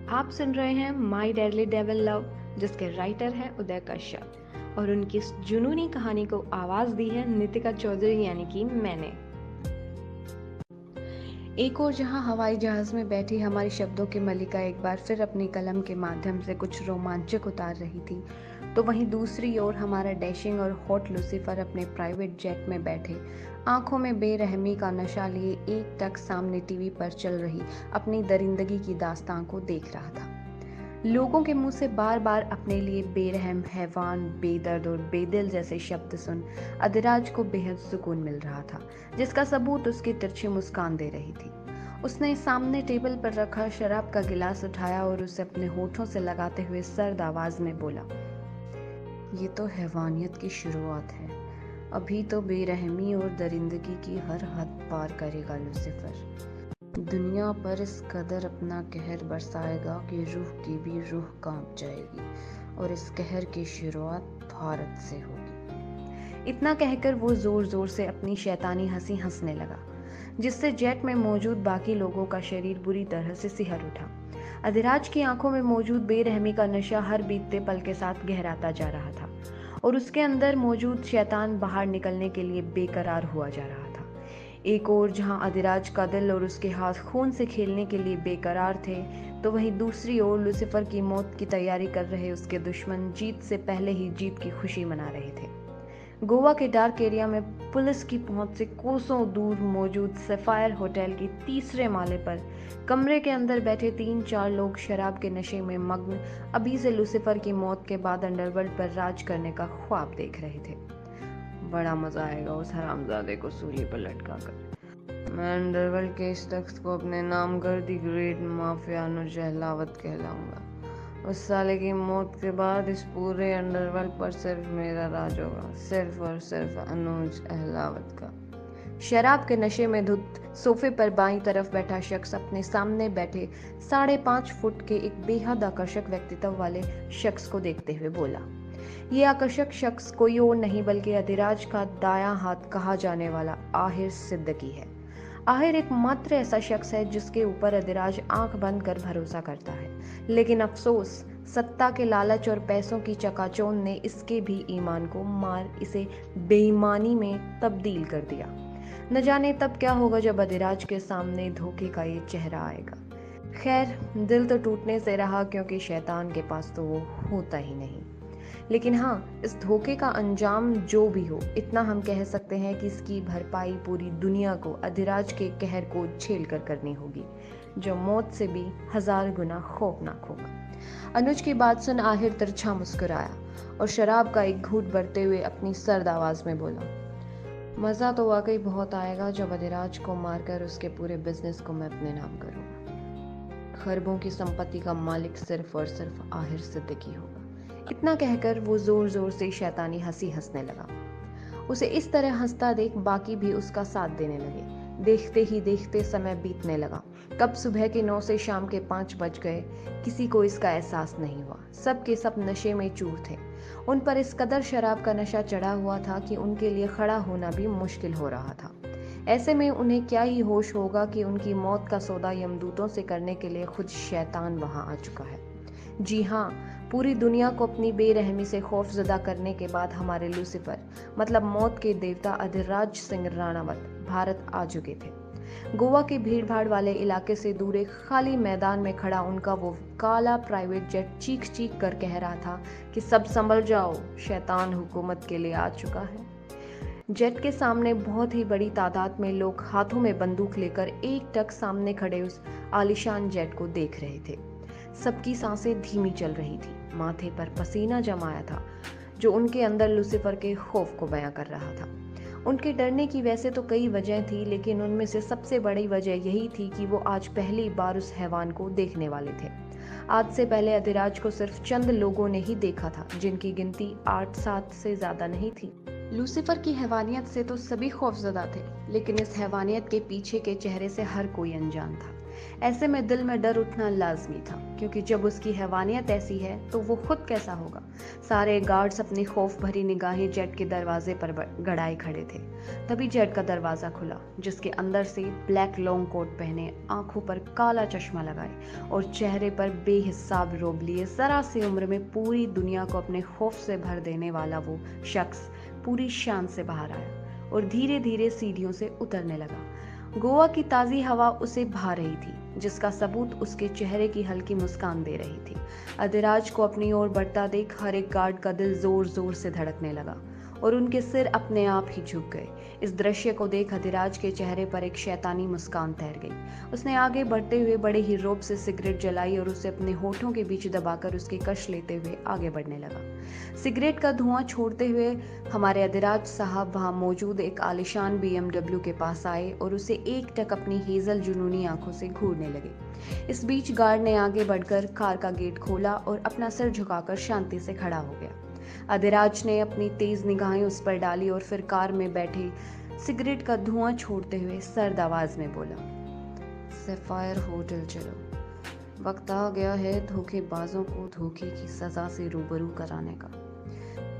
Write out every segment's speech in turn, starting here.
आप सुन रहे हैं माई डेडली डेविल लव, जिसके राइटर हैं उदय कश्यप, और उनकी इस जुनूनी कहानी को आवाज दी है नितिका चौधरी यानी कि मैंने। एक और जहां हवाई जहाज में बैठी हमारी शब्दों की मलिका एक बार फिर अपनी कलम के माध्यम से कुछ रोमांचक उतार रही थी, तो वहीं दूसरी ओर हमारा डैशिंग और हॉट लूसीफर अपने प्राइवेट जेट में बैठे आंखों में बेरहमी का नशा लिए एकटक सामने टीवी पर चल रही अपनी दरिंदगी की दास्तां को देख रहा था। लोगों के मुंह से बार बार अपने लिए बेरहम, हैवान, बेदर्द और बेदिल जैसे शब्द सुन अधिराज को बेहद सुकून मिल रहा था, जिसका सबूत उसकी तिरछी मुस्कान दे रही थी। उसने सामने टेबल पर रखा शराब का गिलास उठाया और उसे अपने होठों से लगाते हुए सर्द आवाज में बोला, ये तो हैवानियत की शुरुआत है। अभी तो बेरहमी और दरिंदगी की हर हद पार करेगा लूसीफर। दुनिया पर इस कदर अपना कहर बरसाएगा कि रूह की भी रूह कांप जाएगी, और इस कहर की शुरुआत भारत से होगी। इतना कहकर वो जोर जोर से अपनी शैतानी हंसी हंसने लगा, जिससे जेट में मौजूद बाकी लोगों का शरीर बुरी तरह से सिहर उठा। अधिराज की आंखों में मौजूद बेरहमी का नशा हर बीतते पल के साथ गहराता जा रहा था, और उसके अंदर मौजूद शैतान बाहर निकलने के लिए बेकरार हुआ जा रहा था। एक ओर जहां अधिराज का दिल और उसके हाथ खून से खेलने के लिए बेकरार थे, तो वहीं दूसरी ओर लूसीफर की मौत की तैयारी कर रहे उसके दुश्मन जीत से पहले ही जीत की खुशी मना रहे थे। गोवा के डार्क एरिया में पुलिस की पहुंच से कोसों दूर मौजूद सफायर होटल की तीसरे माले पर कमरे के अंदर बैठे 3-4 लोग शराब के नशे में मग्न अभी से लूसीफर की मौत के बाद अंडरवर्ल्ड पर राज करने का ख्वाब देख रहे थे। बड़ा मजा आएगा उस हरामजादे को सूली पर लटका कर। मैं अंडरवर्ल्ड के इस तख्त को अपने नाम कर दी ग्रेट माफिया अनुज अहलावत कहलाऊंगा। उस साले की मौत के बाद इस पूरे अंडरवर्ल्ड पर सिर्फ मेरा राज होगा, सिर्फ और सिर्फ अनुज अहलावत का। शराब के नशे में धुत सोफे पर बाईं तरफ बैठा शख्स अपने सामने बैठे 5.5 फुट के एक बेहद आकर्षक व्यक्तित्व वाले शख्स को देखते हुए बोला। ये आकर्षक शख्स कोई और नहीं बल्कि अधिराज का दायां हाथ कहा जाने वाला आहिर सिद्दीकी है। आहिर एकमात्र ऐसा शख्स है जिसके ऊपर अधिराज आंख बंद कर भरोसा करता है, लेकिन अफसोस सत्ता के लालच और पैसों की चकाचौंध ने इसके भी ईमान को मार इसे बेईमानी में तब्दील कर दिया। न जाने तब क्या होगा जब अधिराज के सामने धोखे का ये चेहरा आएगा। खैर, दिल तो टूटने से रहा, क्योंकि शैतान के पास तो वो होता ही नहीं। लेकिन हाँ, इस धोखे का अंजाम जो भी हो, इतना हम कह सकते हैं कि इसकी भरपाई पूरी दुनिया को अधिराज के कहर को झेल कर करनी होगी, जो मौत से भी 1000 गुना खौफनाक होगा। अनुज की बात सुन आहिर तिरछा मुस्कुराया और शराब का एक घूंट भरते हुए अपनी सर्द आवाज में बोला, मजा तो वाकई बहुत आएगा जब अधिराज को मारकर उसके पूरे बिजनेस को मैं अपने नाम करूंगा। खरबों की संपत्ति का मालिक सिर्फ और सिर्फ आहिर सिद्दीकी होगा। इतना कहकर वो जोर जोर से शैतानी हंसी हंसने लगा। उसे इस तरह हंसता देख बाकी भी उसका साथ देने लगे। देखते ही देखते समय बीतने लगा। कब सुबह के 9 से शाम के 5 बज गए, किसी को इसका एहसास नहीं हुआ। सब के सब नशे में चूर थे। उन पर इस कदर शराब का नशा चढ़ा हुआ था कि उनके लिए खड़ा होना भी मुश्किल हो रहा था। ऐसे में उन्हें क्या ही होश होगा कि उनकी मौत का सौदा यमदूतों से करने के लिए खुद शैतान वहां आ चुका है। जी हाँ, पूरी दुनिया को अपनी बेरहमी से खौफजदा करने के बाद हमारे लूसीफर मतलब मौत के देवता अधिराज सिंह राणावत भारत आ चुके थे। गोवा के भीड़भाड़ वाले इलाके से दूर एक खाली मैदान में खड़ा उनका वो काला प्राइवेट जेट चीख चीख कर कह रहा था कि सब संभल जाओ, शैतान हुकूमत के लिए आ चुका है। जेट के सामने बहुत ही बड़ी तादाद में लोग हाथों में बंदूक लेकर एकटक सामने खड़े उस आलीशान जेट को देख रहे थे। सबकी सांसें धीमी चल रही थी, माथे पर पसीना जमाया था, जो उनके अंदर लूसीफर के खौफ को बयां कर रहा था। उनके डरने की वैसे तो कई वजह थी, लेकिन उनमें से सबसे बड़ी वजह यही थी कि वो आज पहली बार उस हैवान को देखने वाले थे। आज से पहले अधिराज को सिर्फ चंद लोगों ने ही देखा था, जिनकी गिनती 8-7 से ज्यादा नहीं थी। लूसीफर की हैवानियत से तो सभी खौफजदा थे, लेकिन इस हैवानियत के पीछे के चेहरे से हर कोई अनजान था। ऐसे में दिल में डर उठना लाजमी था, क्योंकि जब उसकी हैवानियत ऐसी है तो वो खुद कैसा होगा। सारे गार्ड्स अपनी खौफ भरी निगाहें जेट के दरवाजे पर गड़ाए खड़े थे। तभी जेट का दरवाजा खुला, जिसके अंदर से ब्लैक लॉन्ग कोट पहने, आंखों पर काला चश्मा लगाए और चेहरे पर बेहिसाब रोब लिए जरा सी उम्र में पूरी दुनिया को अपने खौफ से भर देने वाला वो शख्स पूरी शान से बाहर आया और धीरे धीरे सीढ़ियों से उतरने लगा। गोवा की ताज़ी हवा उसे भा रही थी, जिसका सबूत उसके चेहरे की हल्की मुस्कान दे रही थी। अधिराज को अपनी ओर बढ़ता देख हर एक गार्ड का दिल जोर जोर से धड़कने लगा और उनके सिर अपने आप ही झुक गए। इस दृश्य को देख अधिराज के चेहरे पर एक शैतानी मुस्कान तैर गई। उसने आगे बढ़ते हुए बड़े ही रौब से सिगरेट जलाई और उसे अपने होठों के बीच दबाकर उसकी कश लेते हुए आगे बढ़ने लगा। सिगरेट का धुआं छोड़ते हुए हमारे अधिराज साहब वहां मौजूद एक आलिशान BMW के पास आए और उसे एकटक अपनी हेजल जुनूनी आंखों से घूरने लगे। इस बीच गार्ड ने आगे बढ़कर कार का गेट खोला और अपना सिर झुकाकर शांति से खड़ा हो गया। अधिराज ने अपनी तेज निगाहें उस पर डाली और फिर कार में बैठे सिगरेट का धुआं छोड़ते हुए सर्द आवाज में बोला, सैफायर होटल चलो, वक्त आ गया है धोखेबाजों को धोखे की सजा से रूबरू कराने का,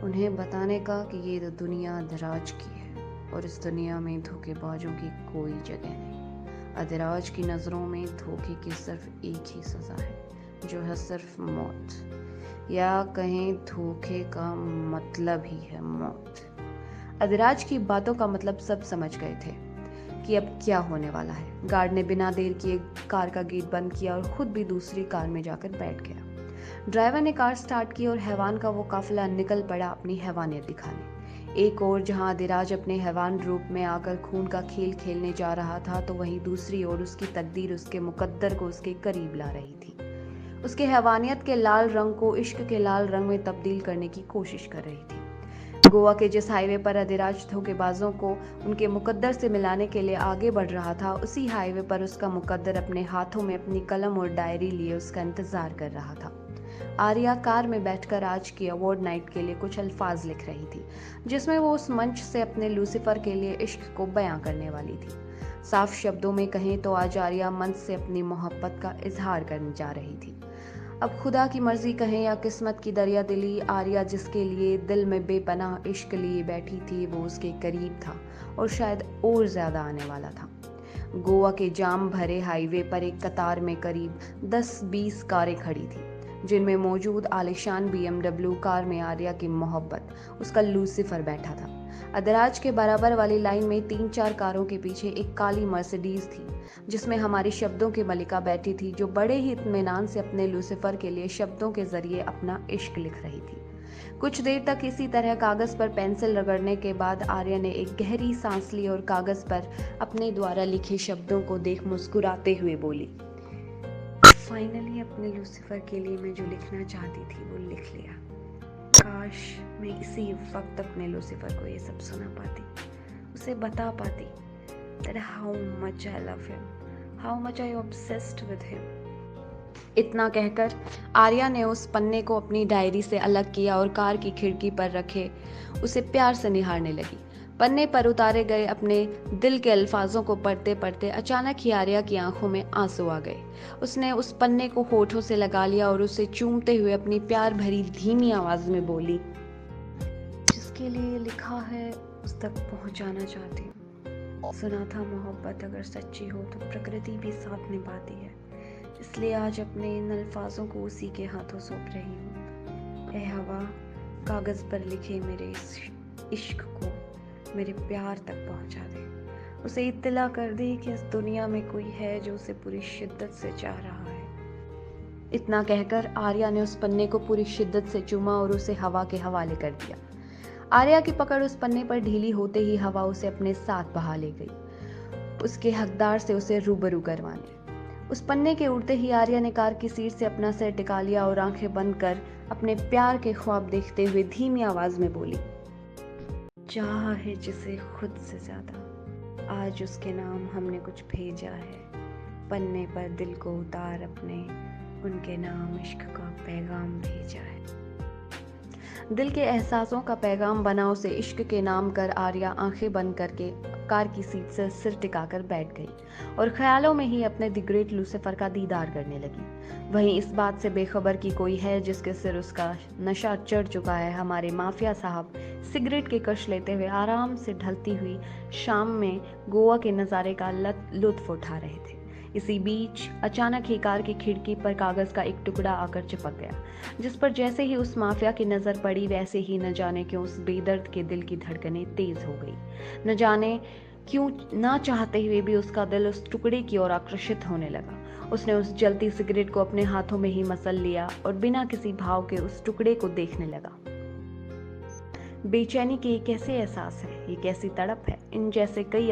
उन्हें बताने का कि ये दुनिया अधिराज की है और इस दुनिया में धोखेबाजों की कोई जगह नहीं। अधिराज की नज़रों में धोखे की सिर्फ एक ही सजा है, जो है सिर्फ मौत, या कहें धोखे का मतलब ही है मौत। अधिराज की बातों का मतलब सब समझ गए थे कि अब क्या होने वाला है। गार्ड ने बिना देर किए कार का गेट बंद किया और खुद भी दूसरी कार में जाकर बैठ गया। ड्राइवर ने कार स्टार्ट की और हैवान का वो काफिला निकल पड़ा अपनी हैवानियत दिखाने। एक ओर जहां अधिराज अपने हैवान रूप में आकर खून का खेल खेलने जा रहा था, तो वहीं दूसरी ओर उसकी तकदीर उसके मुकद्दर को उसके करीब ला रही थी। उसके हैवानियत के लाल रंग को इश्क के लाल रंग में तब्दील करने की कोशिश कर रही थी। गोवा के जिस हाईवे पर अधिराज धोखेबाजों को उनके मुकद्दर से मिलाने के लिए आगे बढ़ रहा था, उसी हाईवे पर उसका मुकद्दर अपने हाथों में अपनी कलम और डायरी लिए उसका इंतजार कर रहा था। आर्या कार में बैठकर आज की अवार्ड नाइट के लिए कुछ अल्फाज लिख रही थी, जिसमें वो उस मंच से अपने लूसीफर के लिए इश्क को बयां करने वाली थी। साफ शब्दों में कहें तो आज आर्या मंच से अपनी मोहब्बत का इजहार करने जा रही थी। अब खुदा की मर्जी कहें या किस्मत की दरिया दिली, आर्या जिसके लिए दिल में बेपनाह इश्क लिए बैठी थी, वो उसके करीब था और शायद और ज्यादा आने वाला था। गोवा के जाम भरे हाईवे पर एक कतार में करीब 10-20 कारें खड़ी थी, जिनमें मौजूद आलिशान BMW कार में आर्या की मोहब्बत, उसका लूसीफर बैठा था। अधिराज के बराबर वाली लाइन में 3-4 कारों के पीछे एक काली मर्सिडीज थी, जिसमें हमारी शब्दों की मलिका बैठी थी, जो बड़े ही इत्मीनान से अपने लूसीफर के लिए शब्दों के जरिए अपना इश्क लिख रही थी। कुछ देर तक इसी तरह कागज पर पेंसिल रगड़ने के बाद आर्या ने एक गहरी सांस ली और कागज पर अपने द्वारा लिखे शब्दों को देख मुस्कुराते हुए बोली, फाइनली अपने लूसीफर के लिए मैं जो लिखना चाहती थी वो लिख लिया। काश मैं इसी वक्त अपने लूसीफर को ये सब सुना पाती, उसे बता पाती that how much I love him, how much I obsessed with him। इतना कहकर आर्या ने उस पन्ने को अपनी डायरी से अलग किया और कार की खिड़की पर रखे उसे प्यार से निहारने लगी। पन्ने पर उतारे गए अपने दिल के अल्फाजों को पढ़ते पढ़ते अचानक ही आर्या की आंखों में आंसू आ गए। उसने उस पन्ने को होठों से लगा लिया और उसे चूमते हुए अपनी प्यार भरी धीमी आवाज में बोली, जिसके लिए लिखा है उस तक पहुंचाना चाहती हूँ। सुना था मोहब्बत अगर सच्ची हो तो प्रकृति भी साथ निभाती है, इसलिए आज अपने इन अल्फाजों को उसी के हाथों सौंप रही हूँ। ए हवा, कागज पर लिखे मेरे इस इश्क को मेरे प्यार तक पहुंचा दे, उसे इत्तला कर दे कि इस दुनिया में कोई है जो उसे पूरी शिद्दत से चाह रहा है। इतना कहकर आर्या ने उस पन्ने को पूरी शिद्दत से चूमा और उसे हवा के हवाले कर दिया। आर्या की पकड़ उस पन्ने पर ढीली होते ही हवा उसे अपने साथ बहा ले गई, उसके हकदार से उसे रूबरू करवाने। उस पन्ने के उड़ते ही आर्या ने कार की सीट से अपना सिर टिका लिया और आंखें बंद कर अपने प्यार के ख्वाब देखते हुए धीमी आवाज में बोली, चाहा है जिसे खुद से ज्यादा, आज उसके नाम हमने कुछ भेजा है, पन्ने पर दिल को उतार अपने, उनके नाम इश्क का पैगाम भेजा है। दिल के एहसासों का पैगाम बना उसे इश्क के नाम कर आर्या आंखें बंद करके कार की सीट से सिर टिकाकर बैठ गई और ख्यालों में ही अपने द ग्रेट लूसीफर का दीदार करने लगी। वहीं इस बात से बेखबर कि कोई है जिसके सिर उसका नशा चढ़ चुका है, हमारे माफिया साहब सिगरेट के कश लेते हुए आराम से ढलती हुई शाम में गोवा के नज़ारे का लुत्फ उठा रहे थे। इसी बीच अचानक ही कार की खिड़की पर कागज का एक टुकड़ा आकर चिपक गया, जिस पर जैसे ही उस माफिया की नजर पड़ी वैसे ही न जाने क्यों उस बेदर्द के दिल की धड़कनें तेज हो गई। न जाने क्यों ना चाहते हुए भी उसका दिल उस टुकड़े की ओर आकर्षित होने लगा। उसने उस जलती सिगरेट को अपने हाथों में ही मसल लिया और बिना किसी भाव के उस टुकड़े को देखने लगा। बेचैनी के ये कैसे एहसास है, ये कैसी तड़प है? इन जैसे कई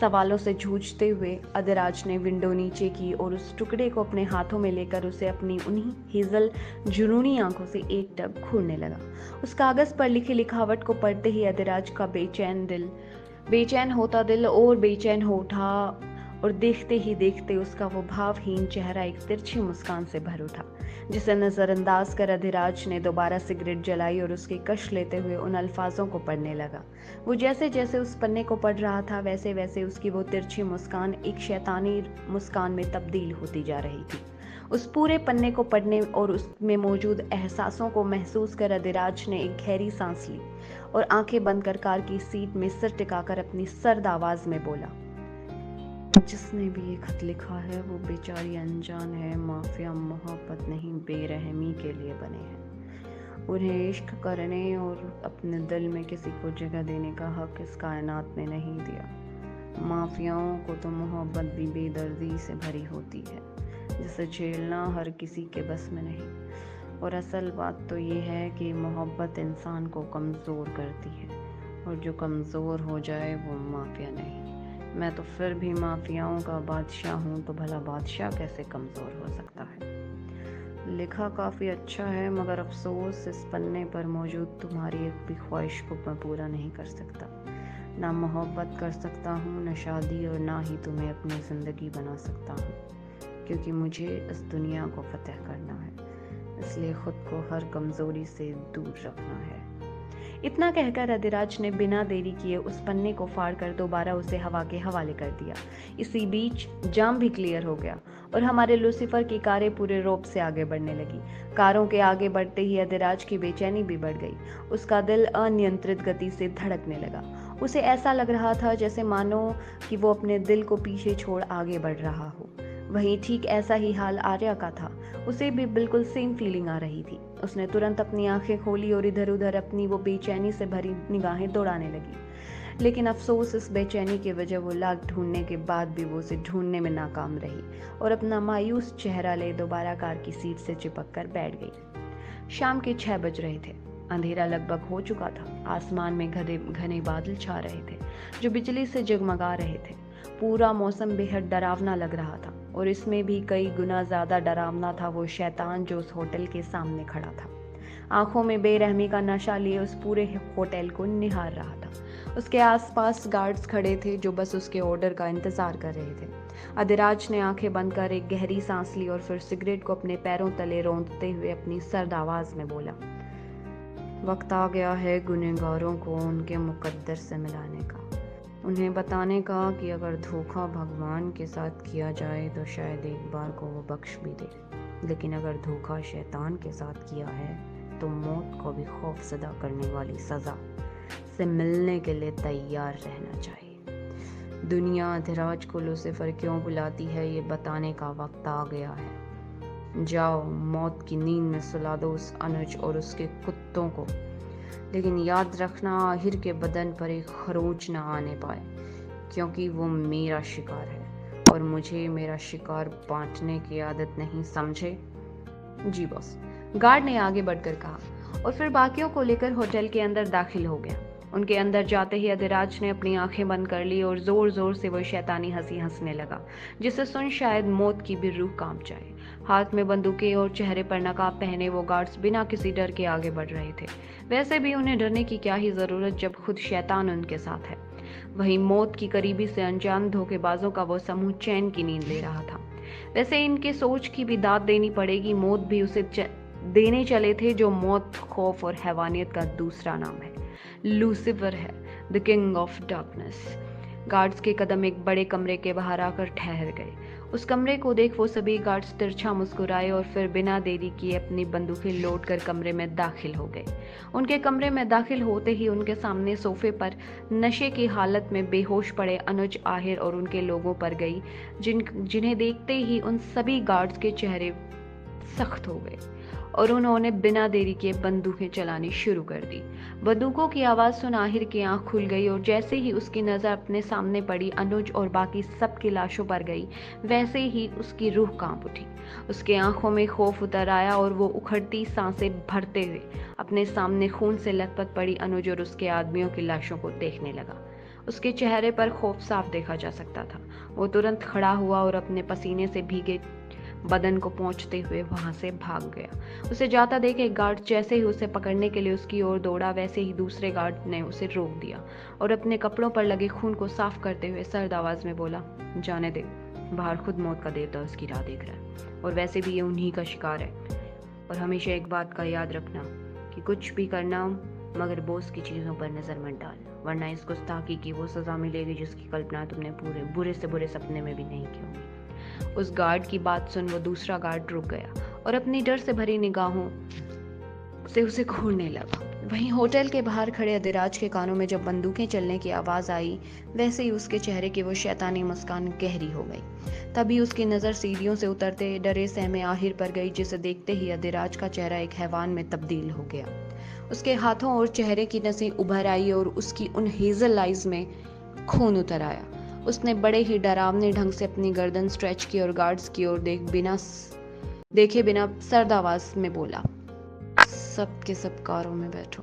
सवालों से जूझते हुए अधिराज ने विंडो नीचे की और उस टुकड़े को अपने हाथों में लेकर उसे अपनी उन्हीं हेजल जुनूनी आंखों से एक टक घूरने लगा। उस कागज पर लिखी लिखावट को पढ़ते ही अधिराज का बेचैन होता दिल और बेचैन हो उठा और देखते ही देखते उसका वो भावहीन चेहरा एक तिरछी मुस्कान से भर उठा, जिसे नजरअंदाज कर अधिराज ने दोबारा सिगरेट जलाई और उसके कश लेते हुए उन अल्फाजों को पढ़ने लगा। वो जैसे जैसे उस पन्ने को पढ़ रहा था वैसे वैसे उसकी वो तिरछी मुस्कान एक शैतानी मुस्कान में तब्दील होती जा रही थी। उस पूरे पन्ने को पढ़ने और उसमें मौजूद एहसासों को महसूस कर अधिराज ने एक गहरी सांस ली और आंखें बंद कर कार की सीट में सिर टिकाकर अपनी सर्द आवाज में बोला, जिसने भी ये खत लिखा है वो बेचारी अनजान है। माफिया मोहब्बत नहीं बेरहमी के लिए बने हैं। उन्हें इश्क करने और अपने दिल में किसी को जगह देने का हक इस कायनात ने नहीं दिया। माफियाओं को तो मोहब्बत भी बेदर्दी से भरी होती है, जिसे झेलना हर किसी के बस में नहीं। और असल बात तो ये है कि मोहब्बत इंसान को कमज़ोर करती है, और जो कमज़ोर हो जाए वो माफिया नहीं। मैं तो फिर भी माफियाओं का बादशाह हूँ, तो भला बादशाह कैसे कमज़ोर हो सकता है? लिखा काफ़ी अच्छा है, मगर अफसोस इस पन्ने पर मौजूद तुम्हारी एक भी ख्वाहिश को मैं पूरा नहीं कर सकता। ना मोहब्बत कर सकता हूँ, न शादी, और ना ही तुम्हें अपनी ज़िंदगी बना सकता हूँ, क्योंकि मुझे इस दुनिया को फतह करना है। इसलिए ख़ुद को हर कमज़ोरी से दूर रखना है। इतना कहकर अधिराज ने बिना देरी किए उस पन्ने को फाड़कर दोबारा उसे हवा के हवाले कर दिया। इसी बीच जाम भी क्लियर हो गया और हमारे लूसीफर की कारें पूरे रौब से आगे बढ़ने लगी। कारों के आगे बढ़ते ही अधिराज की बेचैनी भी बढ़ गई। उसका दिल अनियंत्रित गति से धड़कने लगा। उसे ऐसा लग रहा था जैसे मानो कि वो अपने दिल को पीछे छोड़ आगे बढ़ रहा हो। वहीं ठीक ऐसा ही हाल आर्या का था। उसे भी बिल्कुल सेम फीलिंग आ रही थी। उसने तुरंत अपनी आंखें खोली और इधर उधर अपनी वो बेचैनी से भरी निगाहें दौड़ाने लगी। लेकिन अफसोस, इस बेचैनी की वजह वो लाख ढूंढने के बाद भी वो उसे ढूंढने में नाकाम रही और अपना मायूस चेहरा ले दोबारा कार की सीट से चिपक कर बैठ गई। शाम के 6 बज रहे थे। अंधेरा लगभग हो चुका था। आसमान में घने बादल छा रहे थे जो बिजली से जगमगा रहे थे। पूरा मौसम बेहद डरावना लग रहा था, और इसमें भी कई गुना ज्यादा डरावना था वो शैतान जो उस होटल के सामने खड़ा था। आंखों में बेरहमी का नशा लिए उस पूरे होटल को निहार रहा था। उसके आसपास गार्ड्स खड़े थे जो बस उसके ऑर्डर का इंतजार कर रहे थे। अधिराज ने आंखें बंद कर एक गहरी सांस ली और फिर सिगरेट को अपने पैरों तले रौंदते हुए अपनी सर्द आवाज में बोला, वक्त आ गया है गुनहगारों को उनके मुकद्दर से मिलाने का, उन्हें बताने का कि अगर धोखा भगवान के साथ किया जाए तो शायद एक बार को वो बख्श भी दे, लेकिन अगर धोखा शैतान के साथ किया है तो मौत को भी खौफजदा करने वाली सज़ा से मिलने के लिए तैयार रहना चाहिए। दुनिया अधिराज को लूसीफर क्यों बुलाती है ये बताने का वक्त आ गया है। जाओ, मौत की नींद में सुला दो उस अनुज और उसके कुत्तों को, लेकिन याद रखना आहिर के बदन पर एक खरोच न आने पाए, क्योंकि वो मेरा शिकार है और मुझे मेरा शिकार बांटने की आदत नहीं, समझे? जी बॉस, गार्ड ने आगे बढ़कर कहा और फिर बाकियों को लेकर होटल के अंदर दाखिल हो गया। उनके अंदर जाते ही अधिराज ने अपनी आंखें बंद कर ली और जोर जोर से वो शैतानी हंसी हंसने लगा, जिसे सुन शायद मौत की भी रूह कांप जाए। हाथ में बंदूकें और चेहरे पर नकाब पहने वो गार्ड्स बिना किसी डर के आगे बढ़ रहे थे। वैसे भी उन्हें डरने की क्या ही जरूरत जब खुद शैतान उनके साथ है। वहीं मौत की करीबी से अनजान धोखेबाजों का वो समूह चैन की नींद ले रहा था। वैसे इनके सोच की भी दाद देनी पड़ेगी, मौत भी उसे देने चले थे जो मौत, खौफ और हैवानियत का दूसरा नाम है। लूसीफर है, the king of darkness. Guards के कदम एक बड़े कमरे के बाहर आकर ठहर गए। उस कमरे को देख वो सभी गार्ड्स तिरछा मुस्कुराए और फिर बिना देरी किए अपनी बंदूकें लोड कर कमरे में दाखिल हो गए। उनके कमरे में दाखिल होते ही उनके सामने सोफे पर नशे की हालत में बेहोश पड़े अनुज आहिर और उनके लोगों पर गई, जिन्हें देखते ही उन सभी गार्ड्स के चेहरे सख्त हो गए और उन्होंने बिना देरी किए बंदूकें चलानी शुरू कर दी। बंदूकों की आवाज़ सुन आहिर की आंख खुल गई और जैसे ही उसकी नज़र अपने सामने पड़ी अनुज और बाकी सब की लाशों पर गई, वैसे ही उसकी रूह कांप उठी। उसकी आंखों में खौफ उतर आया और वो उखड़ती सांसें भरते हुए अपने सामने खून से लथपथ पड़ी अनुज और उसके आदमियों की लाशों को देखने लगा। उसके चेहरे पर खौफ साफ देखा जा सकता था। वो तुरंत खड़ा हुआ और अपने पसीने से भीगे बदन को पोंछते हुए वहां से भाग गया। उसे जाता देख एक गार्ड जैसे ही उसे पकड़ने के लिए उसकी ओर दौड़ा, वैसे ही दूसरे गार्ड ने उसे रोक दिया और अपने कपड़ों पर लगे खून को साफ करते हुए सर्द आवाज में बोला, जाने दे, बाहर खुद मौत का देवता उसकी राह देख रहा है और वैसे भी ये उन्हीं का शिकार है। और हमेशा एक बात का याद रखना कि कुछ भी करना मगर बॉस की चीज़ों पर नज़र मत डाल, वरना इस गुस्ताखी की वो सज़ा मिलेगी जिसकी कल्पना तुमने पूरे बुरे से बुरे सपने में भी नहीं की होगी। उस गार्ड की बात सुन वो दूसरा गार्ड रुक गया और अपनी डर से भरी निगाहों से उसे घूरने लगा। वहीं होटल के बाहर खड़े अधिराज के कानों में जब बंदूकें चलने की आवाज़ आई, वैसे ही उसके चेहरे की वो शैतानी मुस्कान गहरी हो गई। तभी उसकी नज़र सीढ़ियों से उतरते डरे सहमे आहिर पर गई, जिसे देखते ही अधिराज का चेहरा एक हैवान में तब्दील हो गया। उसके हाथों और चेहरे की नसें उभर आई और उसकी उन हेजल आइज में खून उतर आया। उसने बड़े ही डरावने ढंग से अपनी गर्दन स्ट्रेच की और गार्ड्स की ओर देखे बिना सर्द आवाज में बोला, सब के सब कारों में बैठो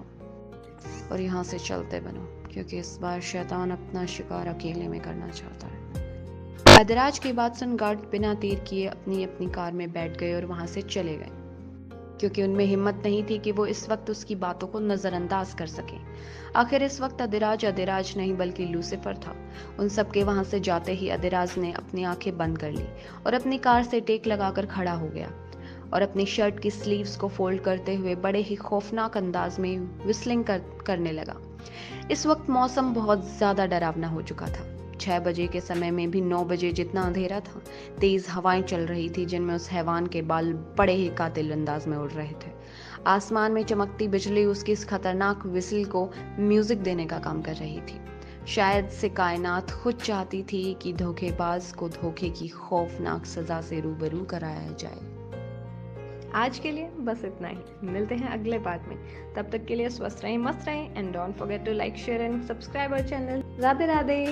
और यहाँ से चलते बनो, क्योंकि इस बार शैतान अपना शिकार अकेले में करना चाहता है। अधिराज की बात सुन गार्ड बिना देर किए अपनी अपनी कार में बैठ गए और वहां से चले गए, क्योंकि उनमें हिम्मत नहीं थी कि वो इस वक्त उसकी बातों को नजरअंदाज कर सकें। आखिर इस वक्त अधिराज नहीं बल्कि लूसीफर था। उन सब के वहां से जाते ही अधिराज ने अपनी आंखें बंद कर ली और अपनी कार से टेक लगाकर खड़ा हो गया और अपनी शर्ट की स्लीव्स को फोल्ड करते हुए बड़े ही खौफनाक अंदाज में विस्लिंग करने लगा। इस वक्त मौसम बहुत ज्यादा डरावना हो चुका था। 6 बजे के समय में भी 9 बजे जितना अंधेरा था। तेज हवाएं चल रही थी जिनमें उस हैवान के बाल बड़े ही कातिल अंदाज में उड़ रहे थे। आसमान में चमकती बिजली उसकी इस खतरनाक विसल को म्यूजिक देने का काम कर रही थी। शायद से कायनात खुद चाहती थी कि धोखेबाज को धोखे की खौफनाक सजा से रूबरू कराया जाए। आज के लिए बस इतना ही। मिलते हैं अगले पार्ट में। तब तक के लिए स्वस्थ रहें, मस्त रहें and don't forget to like, share and subscribe our channel. Radhe Radhe.